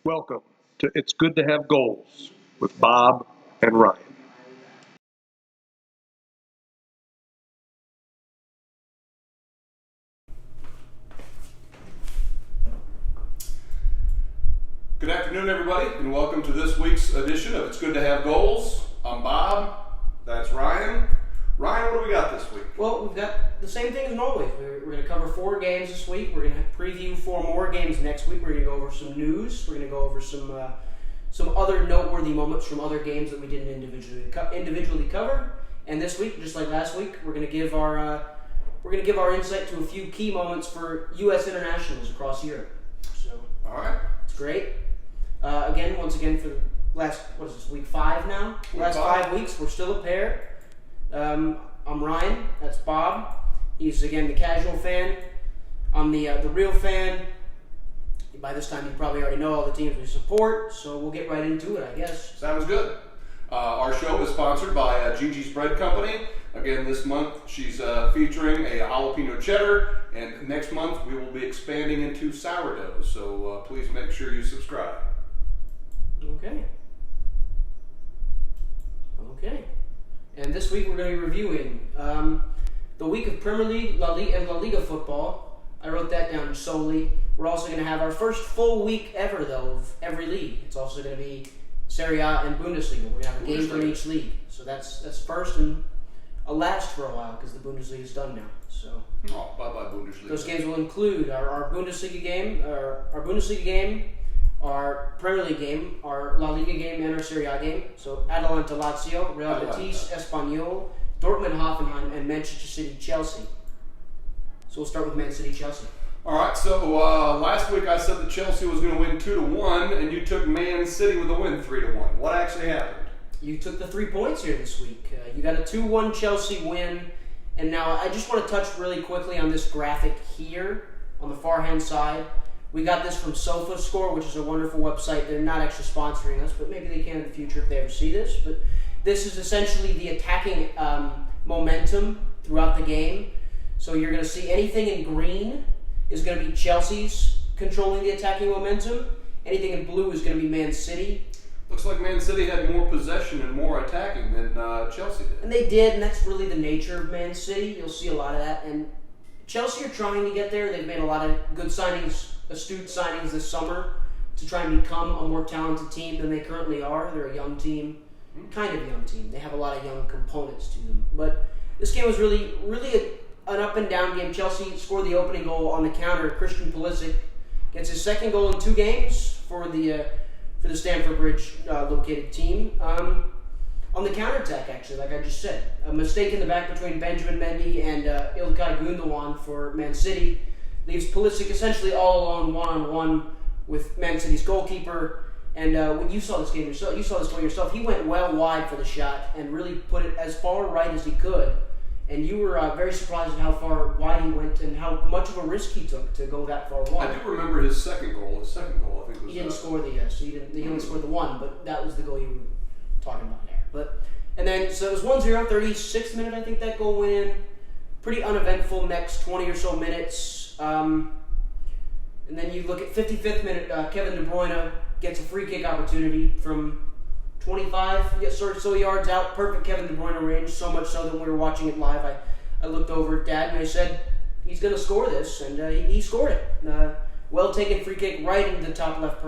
Welcome to It's Good to Have Goals with Bob and Ryan. Good afternoon, everybody, and welcome to this week's edition of It's Good to Have Goals. I'm Bob. That's Ryan. Ryan, what do we got this week? Well, we've got the same thing as always. We're going to cover 4 games this week. We're going to preview 4 more games next week. We're going to go over some news. We're going to go over some other noteworthy moments from other games that we didn't individually cover. And this week, just like last week, we're going to give our insight to a few key moments for U.S. internationals across Europe. So, all right, it's great. Once again, for the last, week 5 now? Last 5 weeks, we're still a pair. I'm Ryan, that's Bob. He's, again, the casual fan. I'm the real fan. By this time, you probably already know all the teams we support, so we'll get right into it, I guess. Sounds good. Our show is sponsored by Gigi's Bread Company. Again, this month, she's featuring a jalapeno cheddar, and next month, we will be expanding into sourdoughs, so please make sure you subscribe. Okay. And this week we're going to be reviewing the week of Premier League, La Liga, and La Liga football. I wrote that down solely. We're also going to have our first full week ever, though, of every league. It's also going to be Serie A and Bundesliga. We're going to have a game from each league. So that's first and a last for a while because the Bundesliga is done now. So bye-bye Bundesliga. Those games will include our Bundesliga game, our Premier League game, our La Liga game, and our Serie A game. So Atalanta Lazio, Real Betis, Espanyol, Dortmund Hoffenheim, and Manchester City Chelsea. So we'll start with Man City Chelsea. All right, so last week I said that Chelsea was going to win 2-1, and you took Man City with a win 3-1. What actually happened? You took the 3 points here this week. You got a 2-1 Chelsea win. And now I just want to touch really quickly on this graphic here on the far-hand side. We got this from SofaScore, which is a wonderful website. They're not actually sponsoring us, but maybe they can in the future if they ever see this. But this is essentially the attacking momentum throughout the game. So you're going to see anything in green is going to be Chelsea's controlling the attacking momentum. Anything in blue is going to be Man City. Looks like Man City had more possession and more attacking than Chelsea did. And they did, and that's really the nature of Man City. You'll see a lot of that. And Chelsea are trying to get there. They've made a lot of good signings, astute signings this summer to try and become a more talented team than they currently are. They're a young team, kind of young team. They have a lot of young components to them. But this game was really an up and down game. Chelsea scored the opening goal on the counter. Christian Pulisic gets his second goal in 2 games for the Stamford Bridge located team. On the counterattack, actually, like I just said, a mistake in the back between Benjamin Mendy and Ilkay Gundogan for Man City leaves Pulisic essentially all alone, one-on-one with Man City's goalkeeper. And when you saw this game yourself, he went well wide for the shot and really put it as far right as he could. And you were very surprised at how far wide he went and how much of a risk he took to go that far wide. I do remember his second goal. His second goal, I think, was... He didn't score he only scored the one, but that was the goal you were talking about there. So it was 1-0, 36th minute, I think that goal went in. Pretty uneventful next 20 or so minutes. And then you look at 55th minute, Kevin De Bruyne gets a free kick opportunity from 25 so yards out. Perfect Kevin De Bruyne range, so much so that when we were watching it live, I looked over at Dad and I said, he's going to score this, and he scored it. Well taken free kick right into the top left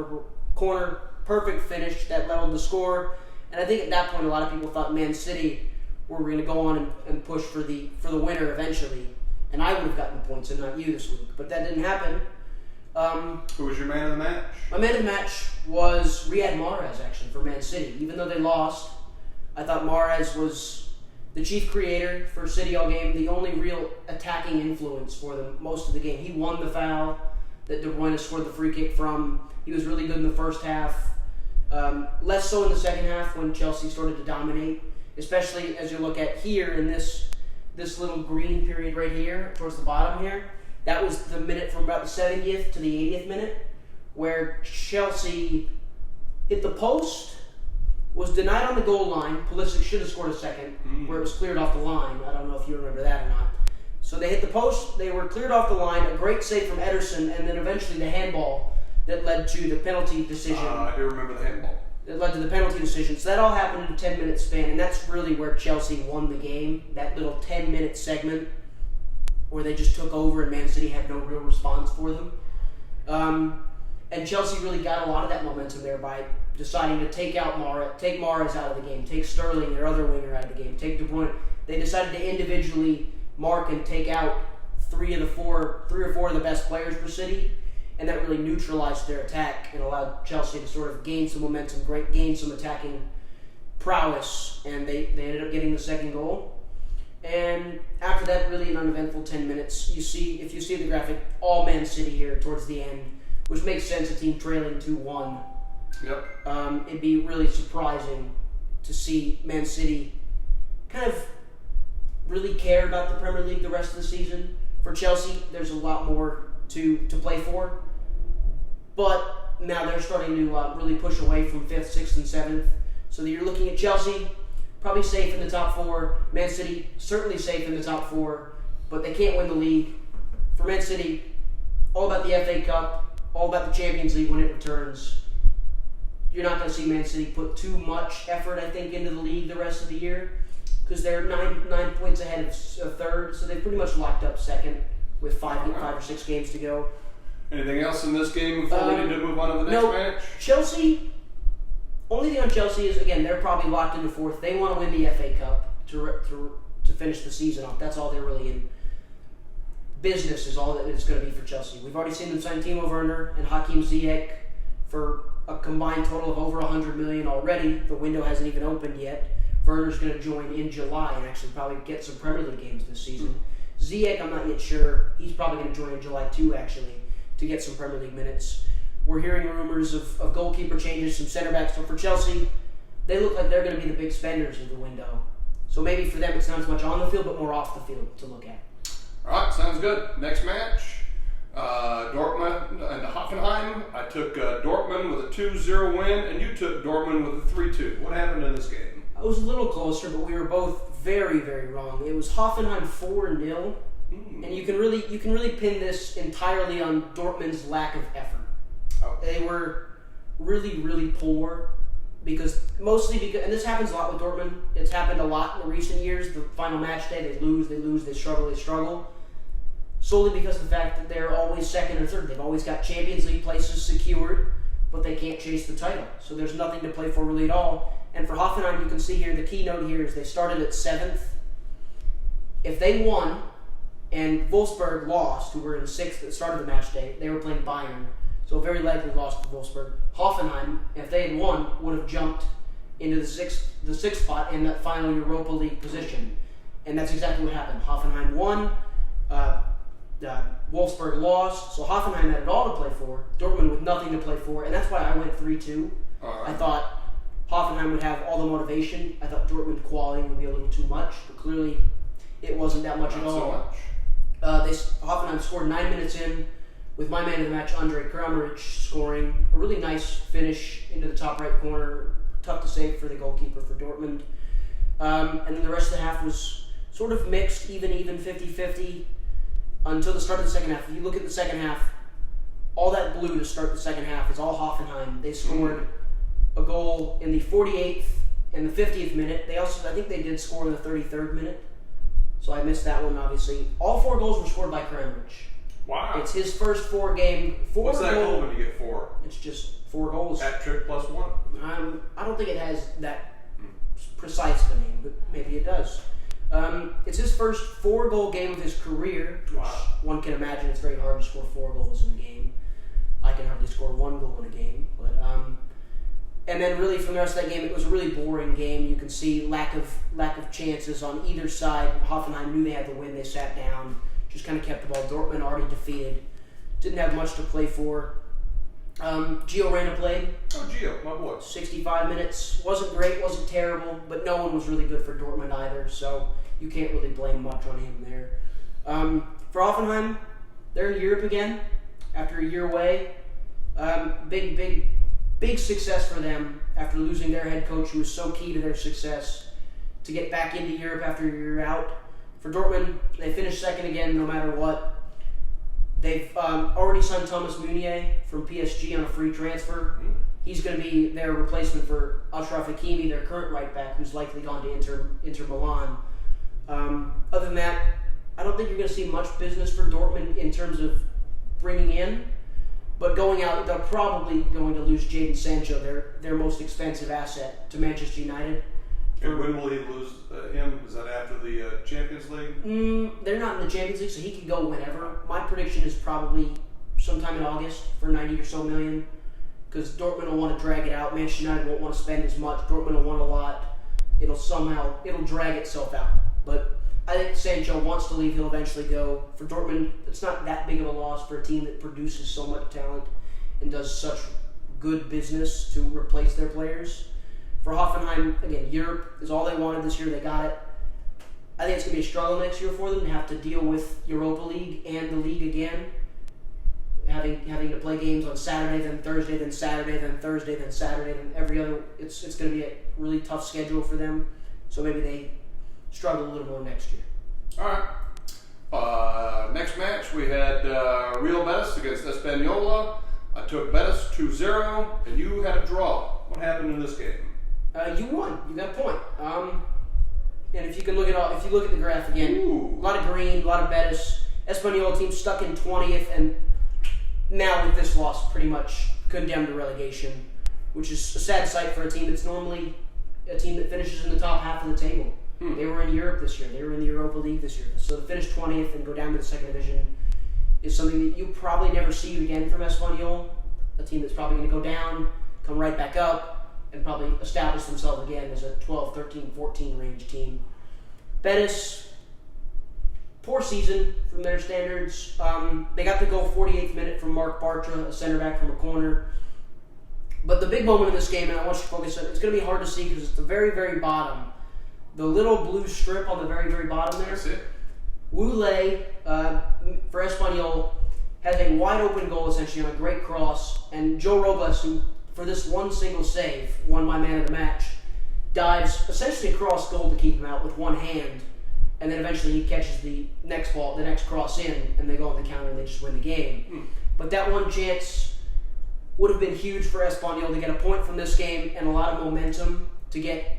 corner. Perfect finish that leveled the score. And I think at that point, a lot of people thought Man City were going to go on and push for the winner eventually. And I would have gotten the points and not you this week. But that didn't happen. Who was your man of the match? My man of the match was Riyad Mahrez, actually, for Man City. Even though they lost, I thought Mahrez was the chief creator for City all game, the only real attacking influence for them most of the game. He won the foul that De Bruyne scored the free kick from. He was really good in the first half. Less so in the second half when Chelsea started to dominate, especially as you look at here in this little green period right here, towards the bottom here. That was the minute from about the 70th to the 80th minute, where Chelsea hit the post, was denied on the goal line. Pulisic should have scored a second, where it was cleared off the line. I don't know if you remember that or not. So they hit the post, they were cleared off the line, a great save from Ederson, and then eventually the handball that led to the penalty decision. I do remember the handball. That led to the penalty decision. So that all happened in a 10-minute span, and that's really where Chelsea won the game. That little 10-minute segment where they just took over and Man City had no real response for them. And Chelsea really got a lot of that momentum there by deciding to take Mahrez out of the game, take Sterling, their other winger, out of the game, take De Bruyne. They decided to individually mark and take out three or four of the best players for City, and that really neutralized their attack and allowed Chelsea to sort of gain some momentum, gain some attacking prowess, and they ended up getting the second goal. And after that, really an uneventful 10 minutes. If you see the graphic, all Man City here towards the end, which makes sense, a team trailing 2-1. Yep. It'd be really surprising to see Man City kind of really care about the Premier League the rest of the season. For Chelsea, there's a lot more to play for. But now they're starting to really push away from 5th, 6th, and 7th. So that you're looking at Chelsea, probably safe in the top 4. Man City, certainly safe in the top 4. But they can't win the league. For Man City, all about the FA Cup, all about the Champions League when it returns. You're not going to see Man City put too much effort, I think, into the league the rest of the year, because they're 9 points ahead of third, so they've pretty much locked up second with 5 or 6 games to go. Anything else in this game before we need to move on to the next match? Chelsea, only thing on Chelsea is, again, they're probably locked into 4th. They want to win the FA Cup to finish the season off. That's all they're really in. Business is all that it's going to be for Chelsea. We've already seen them sign Timo Werner and Hakim Ziyech for a combined total of over $100 million already. The window hasn't even opened yet. Werner's going to join in July and actually probably get some Premier League games this season. Ziyech, I'm not yet sure. He's probably going to join in July too, actually, to get some Premier League minutes. We're hearing rumors of goalkeeper changes, some center backs. So for Chelsea, they look like they're going to be the big spenders of the window. So maybe for them it's not as much on the field, but more off the field to look at. All right, sounds good. Next match, Dortmund and Hoffenheim. I took Dortmund with a 2-0 win, and you took Dortmund with a 3-2. What happened in this game? I was a little closer, but we were both very, very wrong. It was Hoffenheim 4-0, and you can really pin this entirely on Dortmund's lack of effort. Oh. They were really, really poor because, and this happens a lot with Dortmund. It's happened a lot in the recent years. The final match day, they lose, they struggle. Solely because of the fact that they're always second or third. They've always got Champions League places secured, but they can't chase the title. So there's nothing to play for really at all. And for Hoffenheim, you can see here, the keynote here is they started at 7th. If they won, and Wolfsburg lost, who were in 6th at the start of the match day, they were playing Bayern. So very likely lost to Wolfsburg. Hoffenheim, if they had won, would have jumped into the sixth spot in that final Europa League position. And that's exactly what happened. Hoffenheim won. Wolfsburg lost, so Hoffenheim had it all to play for. Dortmund with nothing to play for, and that's why I went 3-2. I thought Hoffenheim would have all the motivation. I thought Dortmund quality would be a little too much, but clearly it wasn't that much at all. Hoffenheim scored 9 minutes in with my man of the match, Andre Kramaric, scoring a really nice finish into the top right corner. Tough to save for the goalkeeper for Dortmund. And then the rest of the half was sort of mixed, even 50-50. Until the start of the second half. If you look at the second half, all that blue to start the second half is all Hoffenheim. They scored a goal in the 48th and the 50th minute. I think they did score in the 33rd minute. So I missed that one, obviously. All 4 goals were scored by Kramaric. Wow. It's his first 4 game. What's that goal when you get 4? It's just 4 goals. Hat trick plus 1? I don't think it has that precise of a name, but maybe it does. It's his first 4-goal game of his career, which one can imagine it's very hard to score 4 goals in a game. I can hardly score 1 goal in a game. But and then really from the rest of that game, it was a really boring game. You can see lack of chances on either side. Hoffenheim knew they had to win. They sat down, just kind of kept the ball. Dortmund already defeated, didn't have much to play for. Gio Reyna played. Oh, Gio, my boy. 65 minutes. Wasn't great, wasn't terrible, but no one was really good for Dortmund either, so you can't really blame much on him there. For Hoffenheim, they're in Europe again after a year away. Big success for them after losing their head coach, who was so key to their success, to get back into Europe after a year out. For Dortmund, they finished second again no matter what. They've already signed Thomas Meunier from PSG on a free transfer. He's going to be their replacement for Achraf Hakimi, their current right back, who's likely gone to Inter Milan. Other than that, I don't think you're going to see much business for Dortmund in terms of bringing in. But going out, they're probably going to lose Jadon Sancho, their most expensive asset, to Manchester United. And when will he lose him? Is that after the Champions League? They're not in the Champions League, so he can go whenever. My prediction is probably sometime in August for 90 or so million, because Dortmund will want to drag it out. Manchester United won't want to spend as much. Dortmund will want a lot. It'll drag itself out. But I think Sancho wants to leave. He'll eventually go. For Dortmund, it's not that big of a loss for a team that produces so much talent and does such good business to replace their players. For Hoffenheim, again, Europe is all they wanted this year. They got it. I think it's going to be a struggle next year for them to have to deal with Europa League and the league again. Having to play games on Saturday, then Thursday, then Saturday, then Thursday, then Saturday, then every other. It's going to be a really tough schedule for them. So maybe they struggle a little more next year. All right. Next match, we had Real Betis against Espanola. I took Betis 2-0, and you had a draw. What happened in this game? You won. You got a point. And if you look at the graph again, a lot of green, a lot of Betis. Espanyol team stuck in 20th, and now with this loss, pretty much condemned to relegation, which is a sad sight for a team that's normally a team that finishes in the top half of the table. They were in Europe this year. They were in the Europa League this year. So to finish 20th and go down to the second division is something that you probably never see again from Espanyol, a team that's probably going to go down, come right back up, and probably establish themselves again as a 12, 13, 14 range team. Betis, poor season from their standards. They got the goal 48th minute from Marc Bartra, a center back from a corner. But the big moment in this game, and I want you to focus on it, it's going to be hard to see because it's the very, very bottom. The little blue strip on the very, very bottom there. That's it. Wule, for Espanyol, has a wide open goal essentially on a great cross, and Joe Robles, who for this one single save, won my man of the match, dives essentially across goal to keep him out with one hand, and then eventually he catches the next ball, the next cross in, and they go on the counter and they just win the game. But that one chance would have been huge for Espanyol to get a point from this game and a lot of momentum to get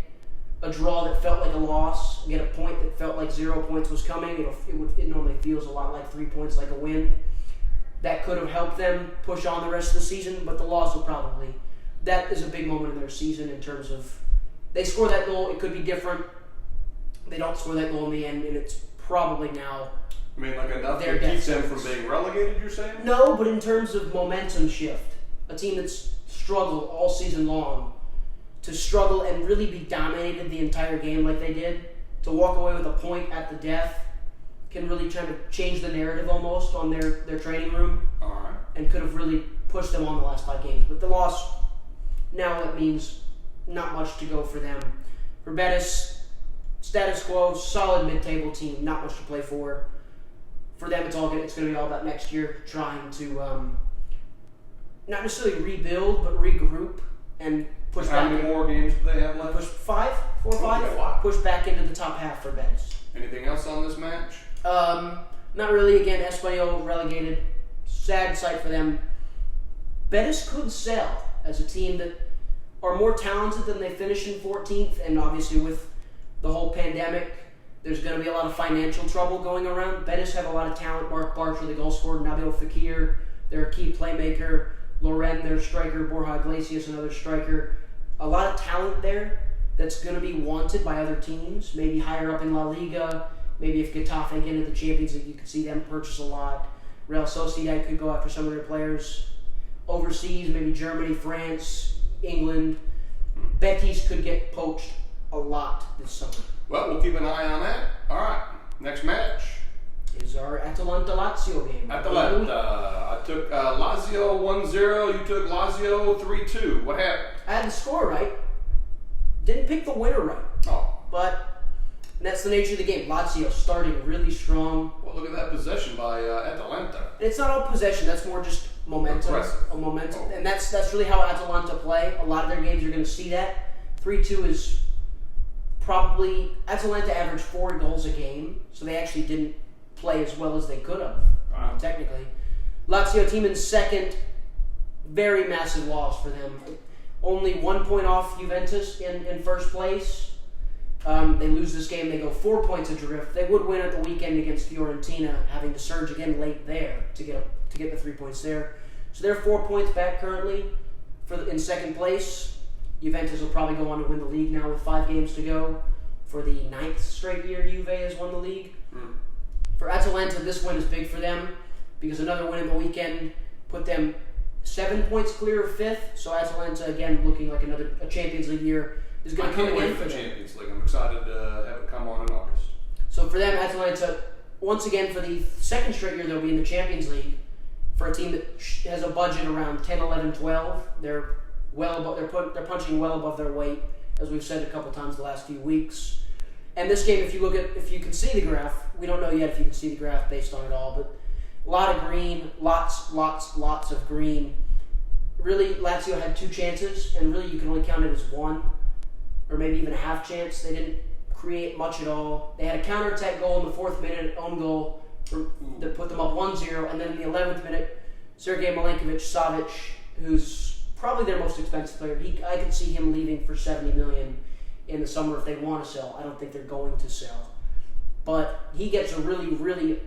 a draw that felt like a loss, get a point that felt like 0 points was coming. It normally feels a lot like 3 points like a win. That could have helped them push on the rest of the season, but the loss will probably. That is a big moment in their season in terms of they score that goal, it could be different. They don't score that goal in the end, and it's probably now. I mean, like enough to keep them from being relegated, you're saying? No, but in terms of momentum shift, a team that's struggled all season long, to struggle and really be dominated the entire game like they did, to walk away with a point at the death, can really try to change the narrative almost on their training room. All right. And could have really pushed them on the last 5 games. But the loss, now that means not much to go for them. For Betis, status quo, solid mid-table team, not much to play for. For them, it's going to be all about next year, trying to not necessarily rebuild, but regroup and push back. How many more games do they have left? Push 5, 4 or 5. Okay, wow. Push back into the top half for Betis. Anything else on this match? Not really. Again, Espanyol relegated. Sad sight for them. Betis could sell as a team that are more talented than they finish in 14th, and obviously with the whole pandemic, there's going to be a lot of financial trouble going around. Betis have a lot of talent. Marc Bartra, the goal scorer, Nabil Fekir, their key playmaker, Loren, their striker, Borja Iglesias, another striker. A lot of talent there that's going to be wanted by other teams, maybe higher up in La Liga. Maybe if Getafe get into the Champions League, you could see them purchase a lot. Real Sociedad could go after some of their players overseas, maybe Germany, France, England. Betis could get poached a lot this summer. Well, we'll keep an eye on that. All right, next match is our Atalanta-Lazio game. Atalanta. I took Lazio 1-0. You took Lazio 3-2. What happened? I had the score right. Didn't pick the winner right. Oh. But that's the nature of the game. Lazio starting really strong. Well, look at that possession by Atalanta. It's not all possession. That's more just momentum. Impressive. A momentum. Oh. And that's really how Atalanta play. A lot of their games you're going to see that. 3-2 is probably... Atalanta averaged 4 goals a game, so they actually didn't play as well as they could have, technically. Lazio team in second, very massive loss for them. Only 1 point off Juventus in first place. They lose this game, they go 4 points adrift. They would win at the weekend against Fiorentina, having to surge again late there to get the 3 points there. So they're 4 points back currently in second place. Juventus will probably go on to win the league now with 5 games to go. For the 9th straight year, Juve has won the league. For Atalanta, this win is big for them because another win in the weekend put them 7 points clear of 5th. So Atalanta, again, looking like a Champions League year is going to come again for them. Champions League. I'm excited to have it come on in August. So for them, Atalanta, once again, for the 2nd straight year, they'll be in the Champions League. For a team that has a budget around 10, 11, 12, they're well above. They're punching well above their weight, as we've said a couple times the last few weeks. And this game, if you can see the graph, we don't know yet if you can see the graph based on it all, but a lot of green, lots of green. Really, Lazio had 2 chances, and really you can only count it as 1, or maybe even a half chance. They didn't create much at all. They had a counterattack goal in the 4th minute, own goal, that put them up 1-0, and then in the 11th minute, Sergej Milinkovic-Savic, who's probably their most expensive player, I could see him leaving for $70 million in the summer if they want to sell. I don't think they're going to sell. But he gets a really, really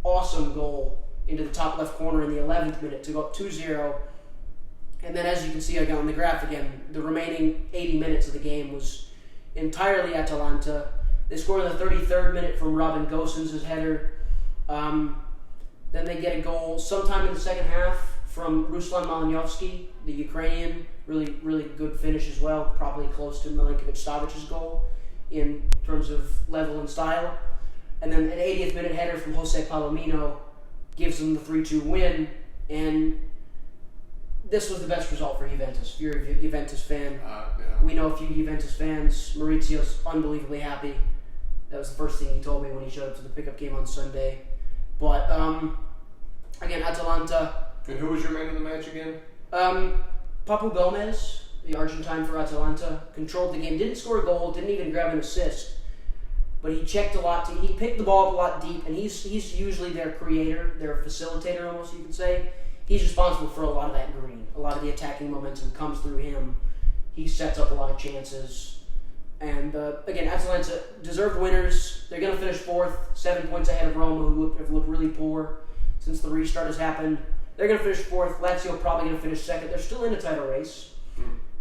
awesome goal into the top left corner in the 11th minute to go up 2-0. And then as you can see again on the graph again, the remaining 80 minutes of the game was entirely Atalanta. They scored in the 33rd minute from Robin Gosens' header. Then they get a goal sometime in the second half from Ruslan Malinovsky, the Ukrainian. Really, really good finish as well. Probably close to Milinkovic-Savic's goal in terms of level and style. And then an 80th minute header from Jose Palomino gives them the 3-2 win. And this was the best result for Juventus. If you're a Juventus fan, we know a few Juventus fans. Maurizio's unbelievably happy. That was the first thing he told me when he showed up to the pickup game on Sunday. But, again, Atalanta. And who was your man of the match again? Papu Gomez, the Argentine for Atalanta, controlled the game. Didn't score a goal, didn't even grab an assist. But he checked a lot. He picked the ball up a lot deep, and he's usually their creator, their facilitator almost, you could say. He's responsible for a lot of that green. A lot of the attacking momentum comes through him. He sets up a lot of chances. And, again, Atalanta, deserved winners. They're going to finish 4th, 7 points ahead of Roma, who have looked really poor since the restart has happened. They're going to finish 4th. Lazio probably going to finish 2nd. They're still in a title race.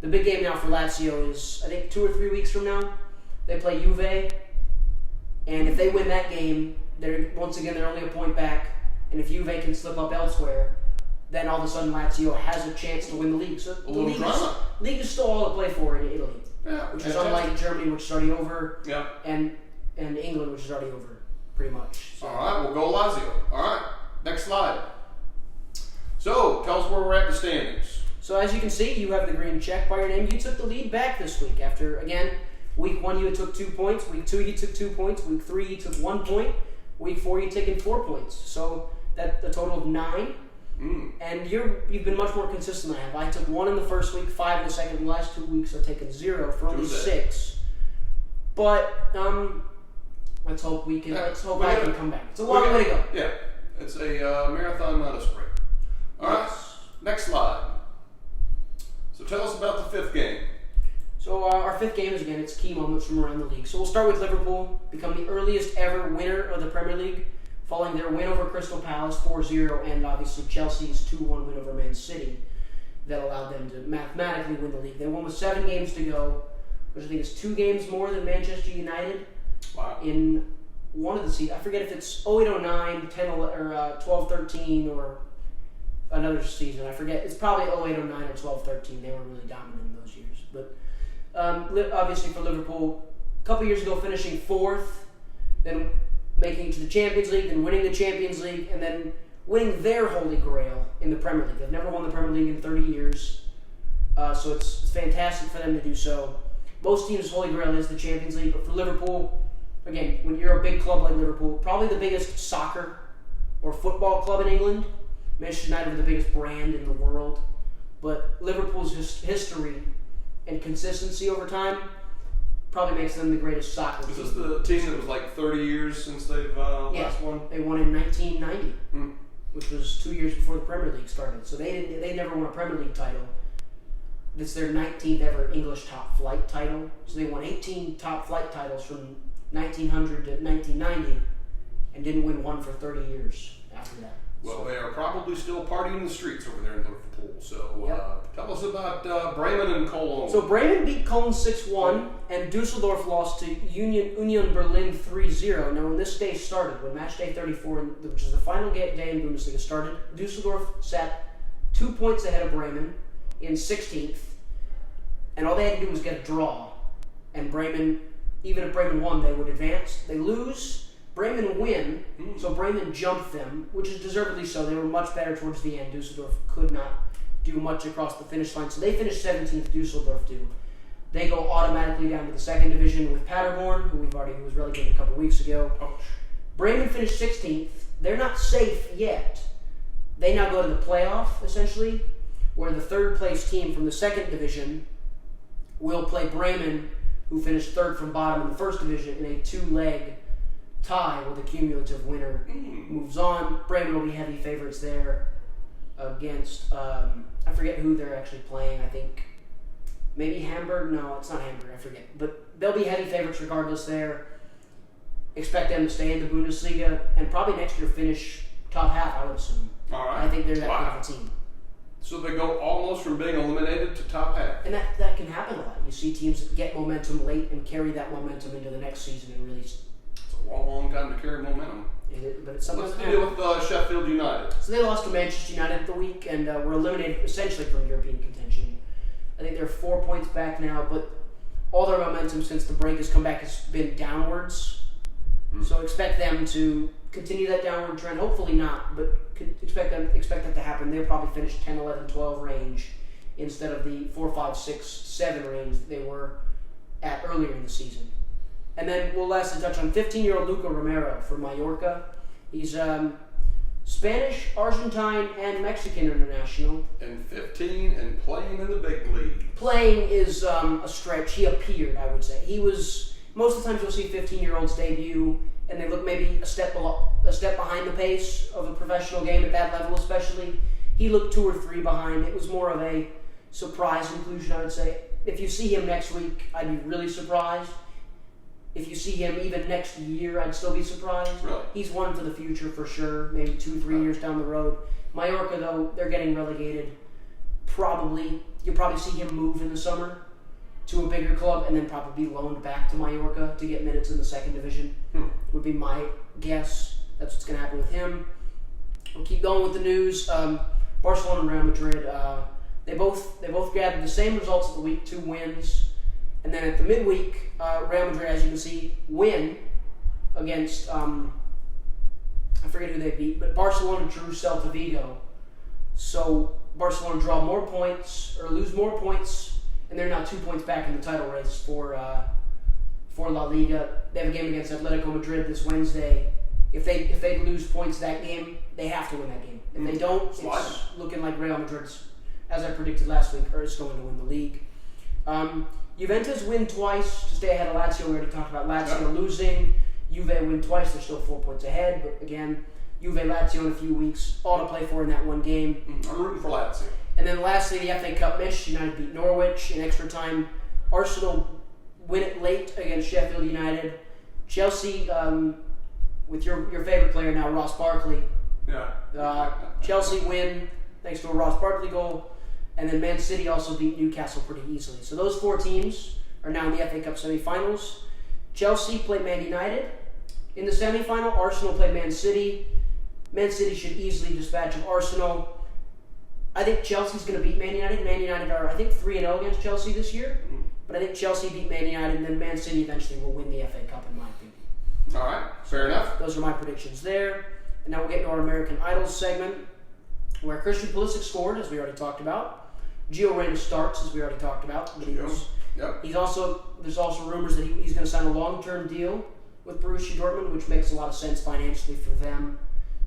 The big game now for Lazio is, I think, 2 or 3 weeks from now. They play Juve. And if they win that game, they're only a point back. And if Juve can slip up elsewhere, then all of a sudden Lazio has a chance to win the league. So the league is still all to play for in Italy. Yeah, which is unlike Germany, which is already over. Yeah. And England, which is already over, pretty much. So. All right, we'll go Lazio. All right, next slide. So, tell us where we're at in the standings. So as you can see, you have the green check by your name. You took the lead back this week after, again, week 1 you took 2 points. Week 2 you took 2 points. Week 3 you took 1 point. Week 4 you taken 4 points. So that's a total of 9. And you've been much more consistent than I have. I took 1 in the first week, 5 in the second. The last 2 weeks I've taken 0 for only 6. But let's hope I can come back. It's a long way to go. Yeah, it's a marathon, not a sprint. All right, next slide. So tell us about the 5th game. So our 5th game is, again, it's key moments from around the league. So we'll start with Liverpool, become the earliest ever winner of the Premier League, following their win over Crystal Palace 4-0, and obviously Chelsea's 2-1 win over Man City that allowed them to mathematically win the league. They won with 7 games to go, which I think is 2 games more than Manchester United. Wow. In one of the seasons. I forget if it's 08-09, 10 or 12-13, or another season. I forget. It's probably 08-09 or 12-13. They were really dominant in those years. But obviously for Liverpool, a couple years ago finishing 4th, then making it to the Champions League, then winning the Champions League, and then winning their holy grail in the Premier League. They've never won the Premier League in 30 years, so it's fantastic for them to do so. Most teams' holy grail is the Champions League, but for Liverpool, again, when you're a big club like Liverpool, probably the biggest soccer or football club in England. Manchester United are the biggest brand in the world, but Liverpool's history and consistency over time probably makes them the greatest soccer team. Is this the team that was like 30 years since they've last won? They won in 1990. which was 2 years before the Premier League started. So they never won a Premier League title. This is their 19th ever English top flight title. So they won 18 top flight titles from 1900 to 1990 and didn't win one for 30 years after that. Well, they are probably still partying in the streets over there in Liverpool. So Yep. tell us about Bremen and Cologne. So Bremen beat Cologne 6-1, and Dusseldorf lost to Union Berlin 3-0. Now, when this day started, when match day 34, which is the final day in Bundesliga, started, Dusseldorf sat 2 points ahead of Bremen in 16th, and all they had to do was get a draw. And Bremen, even if Bremen won, they would advance. They lose. Bremen win, so Bremen jumped them, which is deservedly so. They were much better towards the end. Dusseldorf could not do much across the finish line, so they finished 17th. Dusseldorf do. They go automatically down to the second division with Paderborn, who was relegated a couple weeks ago. Ouch. Bremen finished 16th. They're not safe yet. They now go to the playoff, essentially, where the third place team from the second division will play Bremen, who finished third from bottom in the first division, in a 2-leg tie where the cumulative winner moves on. Bremen will be heavy favorites there against, I forget who they're actually playing. I think maybe Hamburg. No, it's not Hamburg. I forget. But they'll be heavy favorites regardless there. Expect them to stay in the Bundesliga and probably next year finish top half, I would assume. All right. I think they're that good of a team. So they go almost from being eliminated to top half. And that can happen a lot. You see teams get momentum late and carry that momentum into the next season and really... It's a long time to carry momentum. But it's something. What's the deal with Sheffield United? So they lost to Manchester United the week and were eliminated essentially from European contention. I think they're 4 points back now, but all their momentum since the break has come back has been downwards. So expect them to continue that downward trend. Hopefully not, but expect that to happen. They'll probably finish 10, 11, 12 range instead of the 4, 5, 6, 7 range that they were at earlier in the season. And then we'll lastly touch on 15-year-old Luca Romero from Mallorca. He's Spanish, Argentine, and Mexican international. And 15 and playing in the big league. Playing is a stretch. He appeared, I would say. He was... Most of the times you'll see 15-year-olds debut, and they look maybe a step behind the pace of a professional game at that level especially. He looked 2 or 3 behind. It was more of a surprise inclusion, I would say. If you see him next week, I'd be really surprised. If you see him even next year, I'd still be surprised. Really? He's one for the future for sure, maybe 2, 3 years down the road. Mallorca, though, they're getting relegated. You'll probably see him move in the summer to a bigger club and then probably be loaned back to Mallorca to get minutes in the second division. Would be my guess. That's what's going to happen with him. We'll keep going with the news. Barcelona and Real Madrid, they both grabbed the same results of the week, 2 wins. And then at the midweek, Real Madrid, as you can see, win against, I forget who they beat, but Barcelona drew Celta Vigo. So Barcelona draw more points, or lose more points, and they're now 2 points back in the title race for La Liga. They have a game against Atletico Madrid this Wednesday. If they lose points that game, they have to win that game. If they don't, it's looking like Real Madrid's, as I predicted last week, is going to win the league. Juventus win twice to stay ahead of Lazio. We already talked about Lazio losing. Juve win twice. They're still 4 points ahead. But again, Juve, Lazio in a few weeks. All to play for in that one game. I'm rooting for Lazio. And then lastly, the FA Cup Manchester United beat Norwich in extra time. Arsenal win it late against Sheffield United. Chelsea, with your favorite player now, Ross Barkley. Yeah. Chelsea win thanks to a Ross Barkley goal. And then Man City also beat Newcastle pretty easily. So those 4 teams are now in the FA Cup semifinals. Chelsea played Man United in the semifinal. Arsenal played Man City. Man City should easily dispatch of Arsenal. I think Chelsea's going to beat Man United. Man United are, I think, 3-0 against Chelsea this year. But I think Chelsea beat Man United, and then Man City eventually will win the FA Cup, in my opinion. All right, fair enough. Those are my predictions there. And now we'll get into our American Idols segment, where Christian Pulisic scored, as we already talked about. Gio Reyna starts, as we already talked about. But there's also rumors that he's going to sign a long-term deal with Borussia Dortmund, which makes a lot of sense financially for them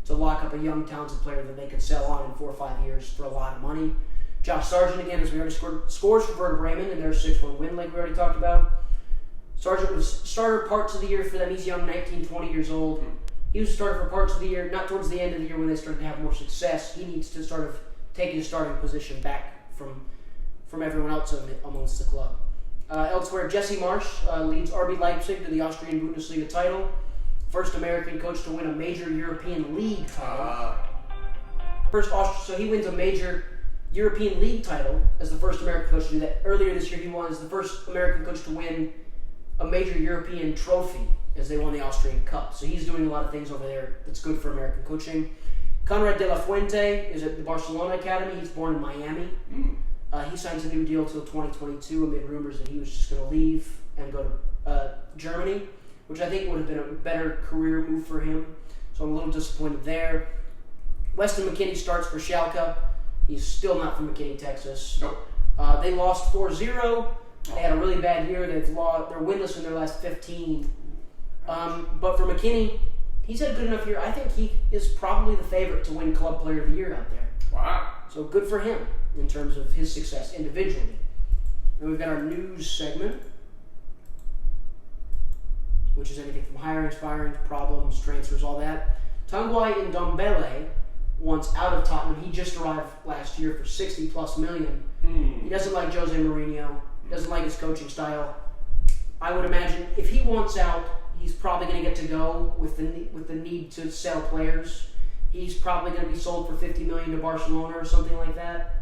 to lock up a young, talented player that they could sell on in 4 or 5 years for a lot of money. Josh Sargent, again, as we already scores for Werder Bremen in their 6-1 win, like we already talked about. Sargent was starter parts of the year for them. He's young, 19, 20 years old. He was starting for parts of the year, not towards the end of the year when they started to have more success. He needs to sort of take his starting position back from everyone else amongst the club. Elsewhere, Jesse Marsch leads RB Leipzig to the Austrian Bundesliga title. First American coach to win a major European League title. So he wins a major European League title as the first American coach to do that. Earlier this year, he won as the first American coach to win a major European trophy as they won the Austrian Cup. So he's doing a lot of things over there that's good for American coaching. Conrad de la Fuente is at the Barcelona Academy. He's born in Miami. He signs a new deal till 2022 amid rumors that he was just going to leave and go to Germany, which I think would have been a better career move for him. So I'm a little disappointed there. Weston McKennie starts for Schalke. He's still not from McKinney, Texas. Nope. They lost 4-0. They had a really bad year. They're winless in their last 15. But for McKinney, he's had a good enough year. I think he is probably the favorite to win Club Player of the Year out there. Wow. So good for him in terms of his success individually. Then we've got our news segment, which is anything from hirings, firings, problems, transfers, all that. Tanguy Ndombele wants out of Tottenham. He just arrived last year for $60+ million. He doesn't like Jose Mourinho. He doesn't like his coaching style. I would imagine if he wants out, he's probably going to get to go with the need to sell players. He's probably going to be sold for $50 million to Barcelona or something like that.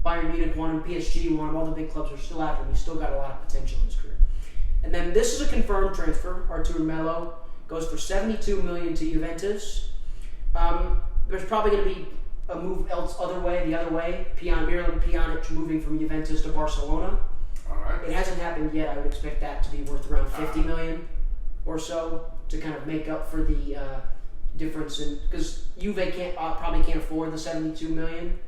Bayern Munich want him, PSG want him, all the big clubs are still after him. He's still got a lot of potential in his career. And then this is a confirmed transfer. Artur Melo goes for $72 million to Juventus. There's probably going to be a move the other way. Miralem Pjanic moving from Juventus to Barcelona. All right. It hasn't happened yet. I would expect that to be worth around $50 million or so to kind of make up for the difference in, because Juve probably can't afford the $72 million,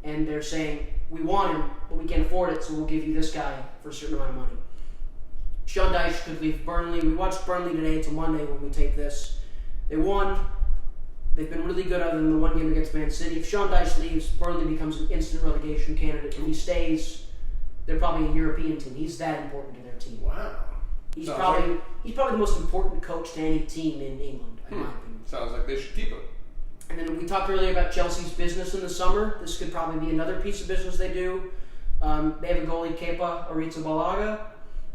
and they're saying we want him, but we can't afford it, so we'll give you this guy for a certain amount of money. Sean Dyche could leave Burnley. We watched Burnley today. It's a Monday when we tape this. They won. They've been really good other than the one game against Man City. If Sean Dyche leaves, Burnley becomes an instant relegation candidate. If he stays, they're probably a European team. He's that important to their team. Wow. He's probably the most important coach to any team in England, in my opinion. Sounds like they should keep him. And then we talked earlier about Chelsea's business in the summer. This could probably be another piece of business they do. They have a goalie, Kepa Arrizabalaga,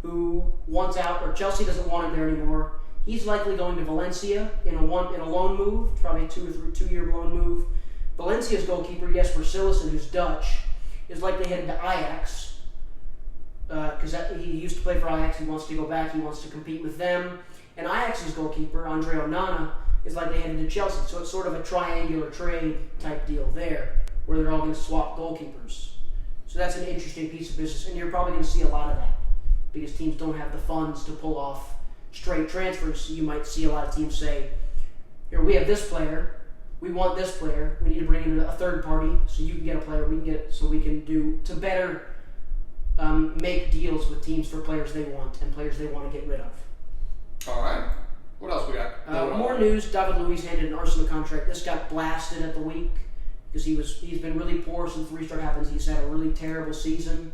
who wants out, or Chelsea doesn't want him there anymore. He's likely going to Valencia in a loan move, probably a 2-year loan move. Valencia's goalkeeper, Jesper Cillessen, who's Dutch, is likely headed to Ajax because he used to play for Ajax. He wants to go back. He wants to compete with them. And Ajax's goalkeeper, Andre Onana, is likely headed to Chelsea. So it's sort of a triangular trade type deal there, where they're all going to swap goalkeepers. So that's an interesting piece of business, and you're probably going to see a lot of that because teams don't have the funds to pull off straight transfers. So you might see a lot of teams say, here, we have this player, we want this player, we need to bring in a third party so you can get a player, we can do to better make deals with teams for players they want and players they want to get rid of. All right. What else we got? More news. David Luiz handed an Arsenal contract. This got blasted at the week because he's been really poor since the restart happens. He's had a really terrible season.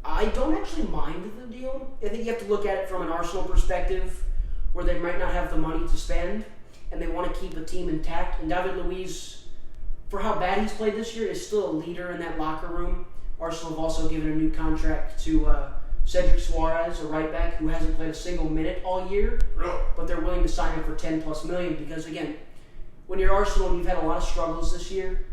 I don't actually mind the deal. I think you have to look at it from an Arsenal perspective where they might not have the money to spend and they want to keep the team intact. And David Luiz, for how bad he's played this year, is still a leader in that locker room. Arsenal have also given a new contract to Cedric Suarez, a right back who hasn't played a single minute all year. Really? But they're willing to sign him for $10+ million because, again, when you're Arsenal and you've had a lot of struggles this year,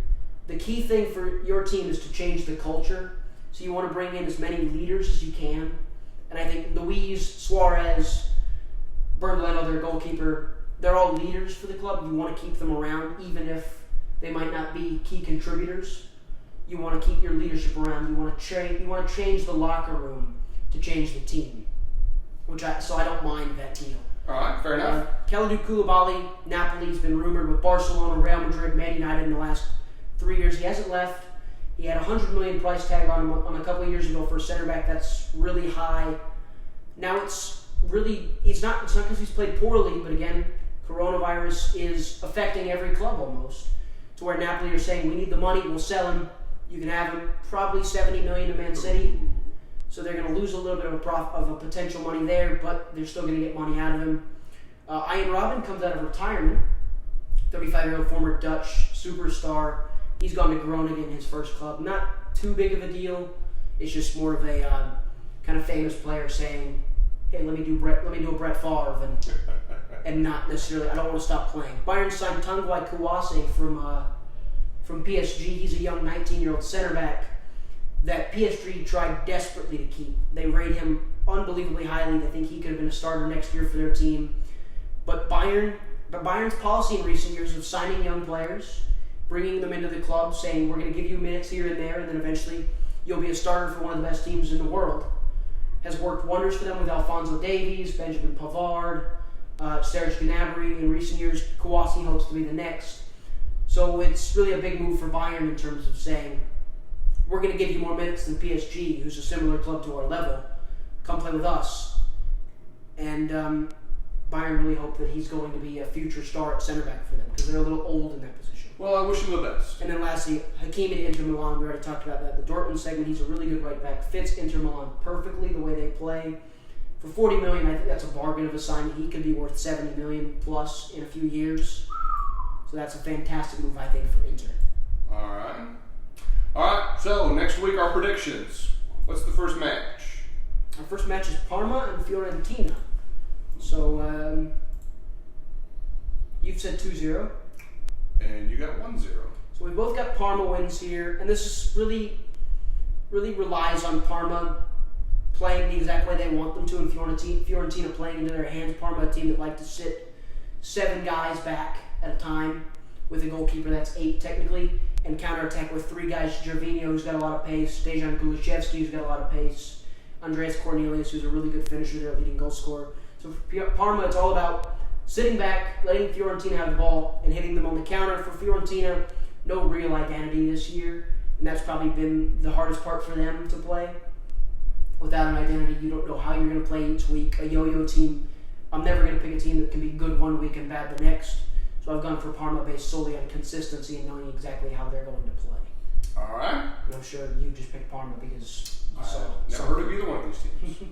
the key thing for your team is to change the culture. So you want to bring in as many leaders as you can. And I think Luiz, Suarez, Bernd Leno, their goalkeeper, they're all leaders for the club. You want to keep them around even if they might not be key contributors. You want to keep your leadership around. You want to change the locker room to change the team. So I don't mind that deal. All right, fair enough. Kalidou Koulibaly, Napoli's been rumored with Barcelona, Real Madrid, Man United in the last 3 years. He hasn't left. He had a $100 million price tag on him a couple of years ago for a center back. That's really high. Now it's not because he's played poorly, but again, coronavirus is affecting every club almost. To where Napoli are saying, we need the money, we'll sell him. You can have him, probably $70 million to Man City. So they're going to lose a little bit of a potential money there, but they're still going to get money out of him. Ian Robben comes out of retirement. 35-year-old former Dutch superstar. He's gone to Groningen, his first club. Not too big of a deal. It's just more of a kind of famous player saying, "Hey, let me do a Brett Favre," and not necessarily, "I don't want to stop playing." Bayern signed Tanguy Kouassi from PSG. He's a young 19-year-old center back that PSG tried desperately to keep. They rate him unbelievably highly. They think he could have been a starter next year for their team. But Bayern's policy in recent years of signing young players, bringing them into the club, saying, "We're going to give you minutes here and there, and then eventually you'll be a starter for one of the best teams in the world," has worked wonders for them with Alphonso Davies, Benjamin Pavard, Serge Gnabry. In recent years, Kouassi hopes to be the next. So it's really a big move for Bayern in terms of saying, "We're going to give you more minutes than PSG, who's a similar club to our level. Come play with us." And Bayern really hope that he's going to be a future star at center back for them because they're a little old in that position. Well, I wish him the best. And then lastly, Hakimi to Inter Milan. We already talked about that. The Dortmund segment, he's a really good right back. Fits Inter Milan perfectly the way they play. For $40 million, I think that's a bargain of a signing. He could be worth $70 million plus in a few years. So that's a fantastic move, I think, for Inter. All right. So next week, our predictions. What's the first match? Our first match is Parma and Fiorentina. So you've said 2-0. And you got 1-0. So we both got Parma wins here, and this is really relies on Parma playing the exact way they want them to, and Fiorentina playing into their hands. Parma, a team that like to sit 7 guys back at a time with a goalkeeper that's 8 technically, and counterattack with 3 guys: Gervinho, who's got a lot of pace; Dejan Kulusevski, who's got a lot of pace; Andreas Cornelius, who's a really good finisher, their leading goal scorer. So for Parma, it's all about sitting back, letting Fiorentina have the ball, and hitting them on the counter. For Fiorentina, no real identity this year, and that's probably been the hardest part for them to play. Without an identity, you don't know how you're going to play each week. A yo-yo team, I'm never going to pick a team that can be good one week and bad the next. So I've gone for Parma based solely on consistency and knowing exactly how they're going to play. All right. And I'm sure you just picked Parma because you saw. Never heard of either one of these teams.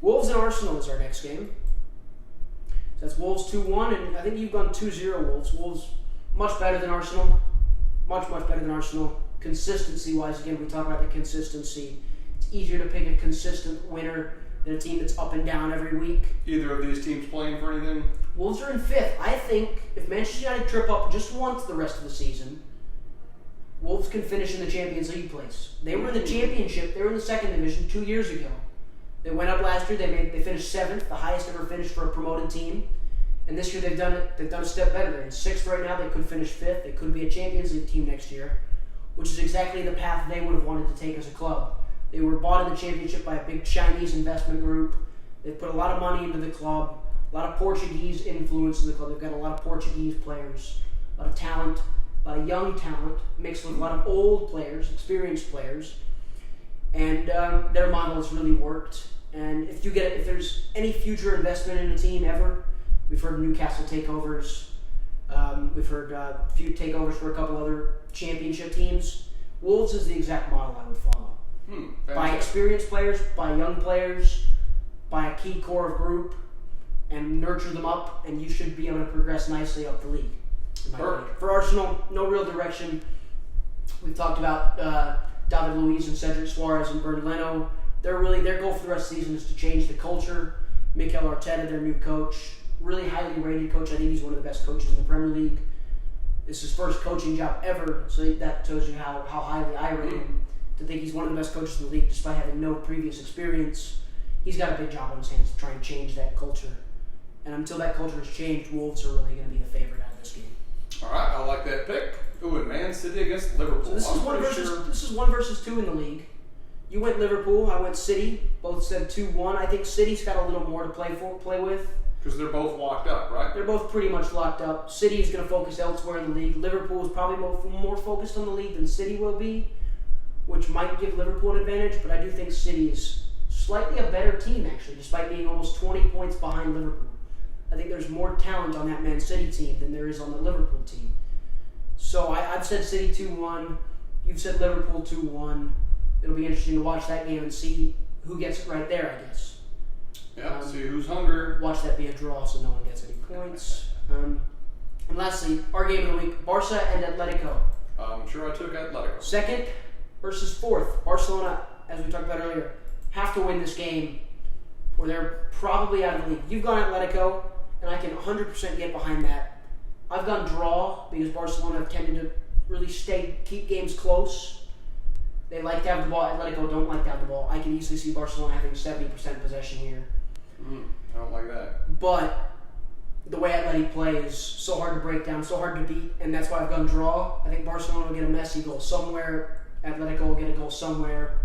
Wolves and Arsenal is our next game. So that's Wolves 2-1, and I think you've gone 2-0 Wolves. Wolves much better than Arsenal. Much better than Arsenal. Consistency-wise, again, we talk about the consistency. It's easier to pick a consistent winner than a team that's up and down every week. Either of these teams playing for anything? Wolves are in 5th. I think if Manchester United trip up just once the rest of the season, Wolves can finish in the Champions League place. They were in the Championship. They were in the 2nd division 2 years ago. They went up last year. They finished 7th, the highest ever finished for a promoted team. And this year they've done a step better. They're in 6th right now. They could finish 5th. They could be a Champions League team next year, which is exactly the path they would have wanted to take as a club. They were bought in the Championship by a big Chinese investment group. They've put a lot of money into the club, a lot of Portuguese influence in the club. They've got a lot of Portuguese players, a lot of talent, a lot of young talent, mixed with a lot of old players, experienced players. And their model has really worked. And if there's any future investment in a team ever, we've heard Newcastle takeovers. We've heard a few takeovers for a couple other championship teams. Wolves is the exact model I would follow. By experienced players, by young players, by a key core of group, and nurture them up, and you should be able to progress nicely up the league. For Arsenal, no real direction. We've talked about David Luiz and Cedric Suarez and Bernd Leno. Their goal for the rest of the season is to change the culture. Mikel Arteta, their new coach, really highly rated coach. I think he's one of the best coaches in the Premier League. It's his first coaching job ever, so that tells you how highly I rate him. To think he's one of the best coaches in the league despite having no previous experience. He's got a big job on his hands to try and change that culture. And until that culture has changed, Wolves are really going to be the favorite out of this game. All right, I like that pick. Ooh, and Man City against Liverpool. So this is 1 versus 2 in the league. You went Liverpool, I went City. Both said 2-1. I think City's got a little more to play with. Because they're both locked up, right? They're both pretty much locked up. City is going to focus elsewhere in the league. Liverpool is probably more focused on the league than City will be, which might give Liverpool an advantage, but I do think City is slightly a better team, actually, despite being almost 20 points behind Liverpool. I think there's more talent on that Man City team than there is on the Liverpool team. So I've said City 2-1. You've said Liverpool 2-1. It'll be interesting to watch that game and see who gets it right there, I guess. Yeah, see who's hungry. Watch that be a draw so no one gets any points. And lastly, our game of the week, Barca and Atletico. I'm sure I took Atletico. Second versus fourth. Barcelona, as we talked about earlier, have to win this game or they're probably out of the league. You've gone Atletico, and I can 100% get behind that. I've gone draw because Barcelona have tended to really keep games close. They like to have the ball. Atletico don't like to have the ball. I can easily see Barcelona having 70% possession here. I don't like that. But the way Atleti play is so hard to break down, so hard to beat, and that's why I've gone draw. I think Barcelona will get a messy goal somewhere. Atletico will get a goal somewhere,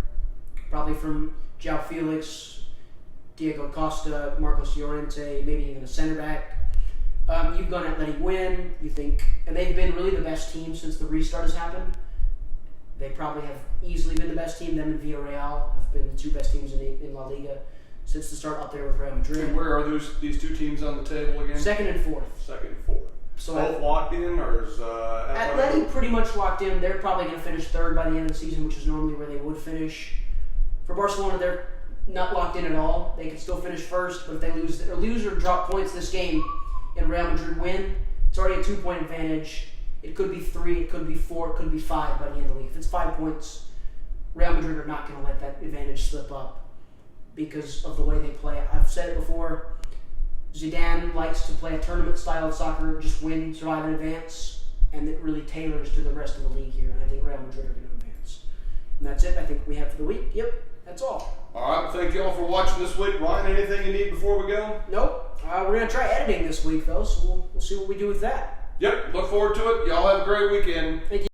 probably from João Felix, Diego Costa, Marcos Llorente, maybe even a center back. You've gone Atleti win. You think, and they've been really the best team since the restart has happened. They probably have easily been the best team. Them and Villarreal have been the two best teams in La Liga since the start, up there with Real Madrid. And where are these two teams on the table again? Second and fourth. Second and fourth. So both locked in, or is Atleti pretty much locked in. They're probably going to finish third by the end of the season, which is normally where they would finish. For Barcelona, they're not locked in at all. They could still finish first, but if they lose or drop points this game and Real Madrid win, it's already a 2-point advantage. It could be 3, it could be 4, it could be 5 by the end of the league. If it's 5 points, Real Madrid are not going to let that advantage slip up because of the way they play. I've said it before. Zidane likes to play a tournament style of soccer, just win, survive, and advance, and it really tailors to the rest of the league here. And I think Real Madrid are going to advance. And that's it. I think we have for the week. Yep, that's all. All right. Thank you all for watching this week. Ryan, anything you need before we go? Nope. We're going to try editing this week, though, so we'll see what we do with that. Yep. Look forward to it. Y'all have a great weekend. Thank you.